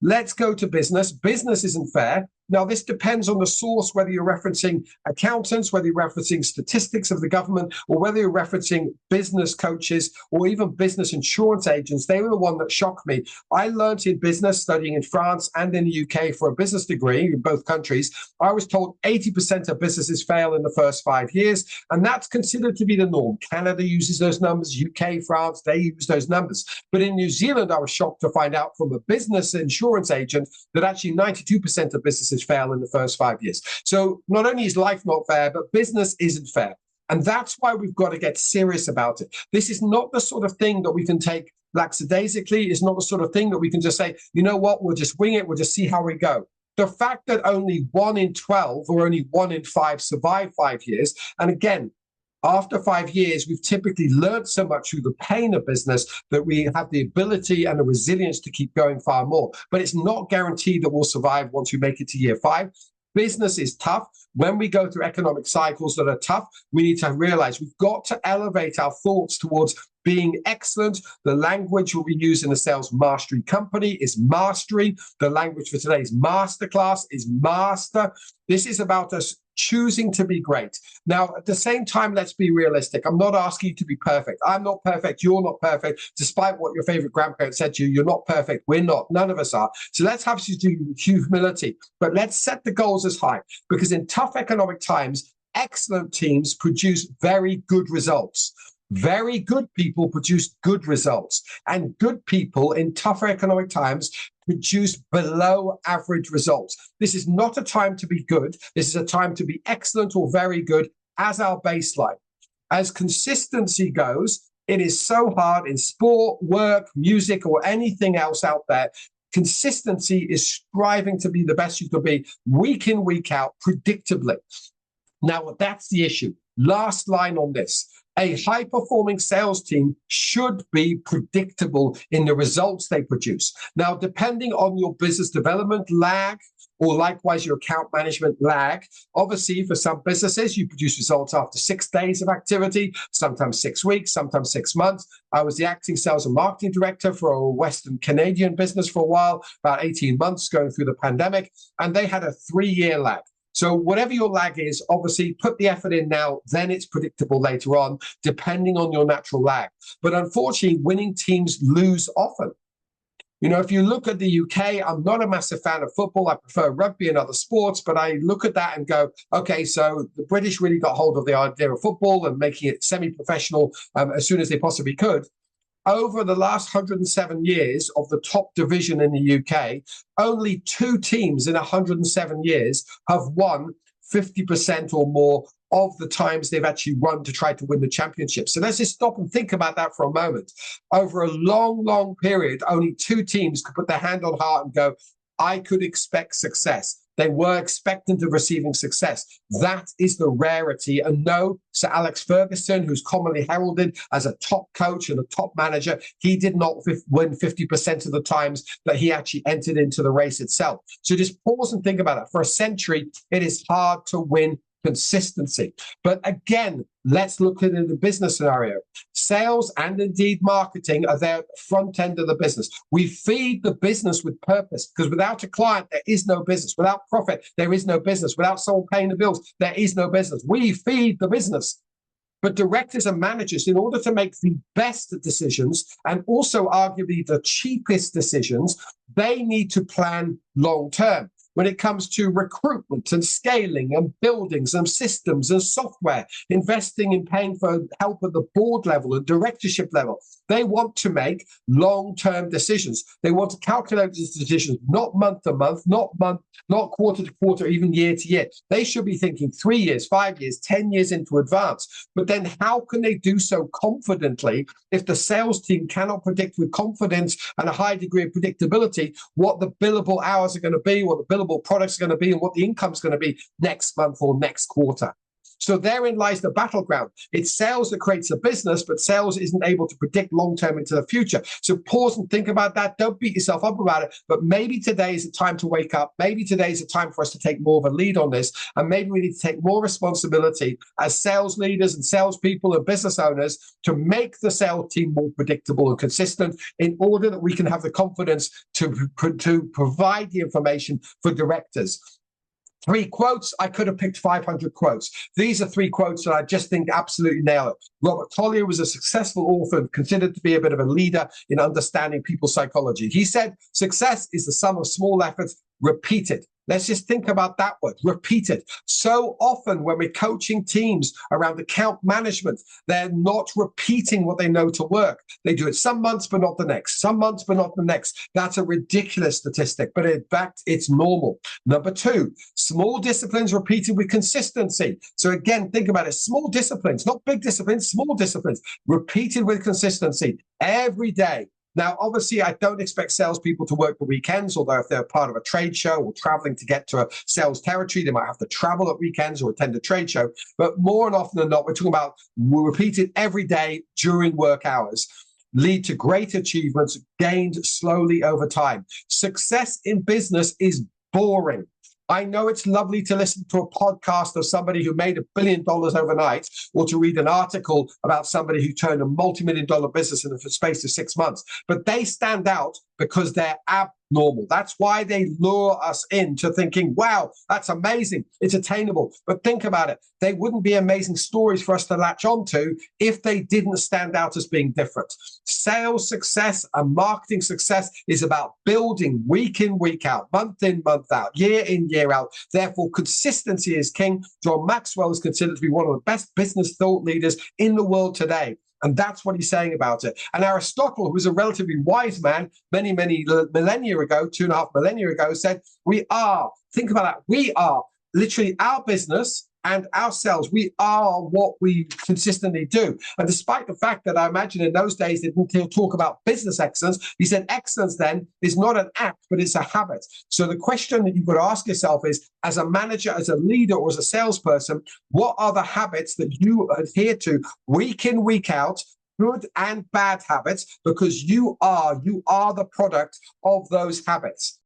Let's go to business. Business isn't fair. Now, this depends on the source, whether you're referencing accountants, whether you're referencing statistics of the government, or whether you're referencing business coaches or even business insurance agents. They were the one that shocked me. I learned in business, studying in France and in the UK for a business degree in both countries. I was told 80% of businesses fail in the first 5 years, and that's considered to be the norm. Canada uses those numbers, UK, France, they use those numbers. But in New Zealand, I was shocked to find out from a business insurance agent that actually 92% of businesses fail in the first 5 years. So not only is life not fair, but business isn't fair. And that's why we've got to get serious about it. This is not the sort of thing that we can take lackadaisically. It's not the sort of thing that we can just say, you know what, we'll just wing it, we'll just see how we go. The fact that only 1 in 12 or only 1 in 5 survive 5 years, and again, after 5 years, we've typically learned so much through the pain of business that we have the ability and the resilience to keep going far more. But it's not guaranteed that we'll survive once we make it to year 5. Business is tough. When we go through economic cycles that are tough, we need to realize we've got to elevate our thoughts towards being excellent. The language we use in a sales mastery company is mastery. The language for today's masterclass is master. This is about us choosing to be great. Now, at the same time, let's be realistic. I'm not asking you to be perfect. I'm not perfect. You're not perfect. Despite what your favorite grandparents said to you, you're not perfect. We're not. None of us are. So let's have humility, but let's set the goals as high, because in tough economic times, excellent teams produce very good results. Very good people produce good results, and good people in tougher economic times produce below average results. This is not a time to be good. This is a time to be excellent or very good as our baseline. As consistency goes, it is so hard in sport, work, music, or anything else out there. Consistency is striving to be the best you can be week in, week out, predictably. Now, that's the issue. Last line on this. A high-performing sales team should be predictable in the results they produce. Now, depending on your business development lag, or likewise your account management lag, obviously for some businesses, you produce results after 6 days of activity, sometimes 6 weeks, sometimes 6 months. I was the acting sales and marketing director for a Western Canadian business for a while, about 18 months going through the pandemic, and they had a 3-year lag. So whatever your lag is, obviously put the effort in now, then it's predictable later on, depending on your natural lag. But unfortunately, winning teams lose often. You know, if you look at the UK, I'm not a massive fan of football. I prefer rugby and other sports, but I look at that and go, okay, so the British really got hold of the idea of football and making it semi-professional as soon as they possibly could. Over the last 107 years of the top division in the UK, only 2 teams in 107 years have won 50% or more of the times they've actually run to try to win the championship. So let's just stop and think about that for a moment. Over a long, long period, only 2 teams could put their hand on heart and go, I could expect success. They were expectant of receiving success. That is the rarity. And no, Sir Alex Ferguson, who's commonly heralded as a top coach and a top manager, he did not win 50% of the times that he actually entered into the race itself. So just pause and think about that. For a century, it is hard to win consistency. But again, let's look at it in the business scenario. Sales and indeed marketing are there at the front end of the business. We feed the business with purpose, because without a client, there is no business. Without profit, there is no business. Without someone paying the bills, there is no business. We feed the business. But directors and managers, in order to make the best decisions and also arguably the cheapest decisions, they need to plan long term. When it comes to recruitment and scaling and buildings and systems and software, investing in paying for help at the board level and directorship level, they want to make long-term decisions. They want to calculate these decisions, not month to month, not quarter to quarter, even year to year. They should be thinking 3 years, 5 years, 10 years into advance. But then how can they do so confidently if the sales team cannot predict with confidence and a high degree of predictability what the billable hours are going to be, what the billable products are going to be, and what the income is going to be next month or next quarter? So therein lies the battleground. It's sales that creates a business, but sales isn't able to predict long-term into the future. So pause and think about that. Don't beat yourself up about it, but maybe today is a time to wake up. Maybe today is a time for us to take more of a lead on this, and maybe we need to take more responsibility as sales leaders and salespeople and business owners to make the sales team more predictable and consistent in order that we can have the confidence to provide the information for directors. 3 quotes. I could have picked 500 quotes. These are 3 quotes that I just think absolutely nail it. Robert Collier was a successful author, considered to be a bit of a leader in understanding people's psychology. He said, success is the sum of small efforts repeated. Let's just think about that word, repeated. So often when we're coaching teams around account management, they're not repeating what they know to work. They do it some months, but not the next. Some months, but not the next. That's a ridiculous statistic, but in fact, it's normal. Number 2, small disciplines repeated with consistency. So again, think about it. Small disciplines, not big disciplines, small disciplines, repeated with consistency every day. Now, obviously, I don't expect salespeople to work the weekends, although if they're part of a trade show or traveling to get to a sales territory, they might have to travel at weekends or attend a trade show. But more often than not, we're talking about repeated every day during work hours, lead to great achievements gained slowly over time. Success in business is boring. I know it's lovely to listen to a podcast of somebody who made $1 billion overnight, or to read an article about somebody who turned a multi-million-dollar business in the space of 6 months. But they stand out because they're abnormal. That's why they lure us into thinking, wow, that's amazing. It's attainable. But think about it. They wouldn't be amazing stories for us to latch onto if they didn't stand out as being different. Sales success and marketing success is about building week in, week out, month in, month out, year in, year out. Therefore, consistency is king. John Maxwell is considered to be one of the best business thought leaders in the world today. And that's what he's saying about it. And Aristotle, who was a relatively wise man many millennia ago, 2.5 millennia ago, said, think about that, we are literally our business and ourselves. We are what we consistently do. And despite the fact that I imagine in those days they didn't talk about business excellence, he said excellence then is not an act, but it's a habit. So the question that you've got to ask yourself is, as a manager, as a leader, or as a salesperson, what are the habits that you adhere to week in, week out, good and bad habits, because you are the product of those habits.